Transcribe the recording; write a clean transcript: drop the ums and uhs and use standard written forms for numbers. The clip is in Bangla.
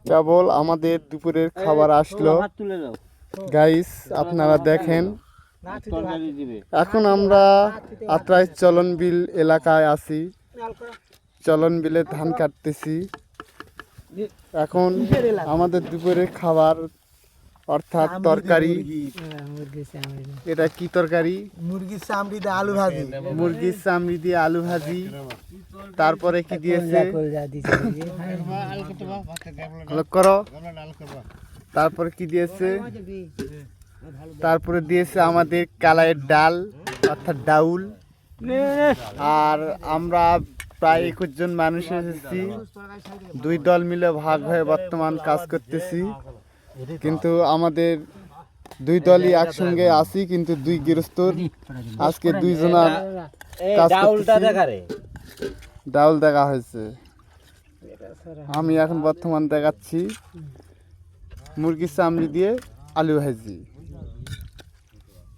কেবল আমাদের দুপুরের খাবার আসলো গাইস, আপনারা দেখেন। এখন আমরা আত্রাই চলনবিল এলাকায় আছি। চলনবিলে ধান কাটতেছি। এখন আমাদের দুপুরের খাবার অর্থাৎ তরকারি। এটা কি তরকারি? মুরগির চামড়ি দিয়ে আলু ভাজি। মুরগির চামড়ি দিয়ে আলু ভাজি। তারপরে কি দিয়েছে? করো। তারপরে কি দিয়েছে? তারপরে দিয়েছে আমাদের কালাইয়ের ডাল অর্থাৎ ডাউল। আর আমরা প্রায় 21 জন মানুষ এসেছি। 2 দল মিলে ভাগ হয়ে বর্তমান কাজ করতেছি। কিন্তু আমাদের 2 দলই একসঙ্গে আছি, কিন্তু 2 গৃহস্থর আজকে 2 জনের কাজ করতেছি। ডাউল দেখা হয়েছে। আমি এখন বর্তমান দেখাচ্ছি মুরগির চামড়ি দিয়ে আলু ভাজি।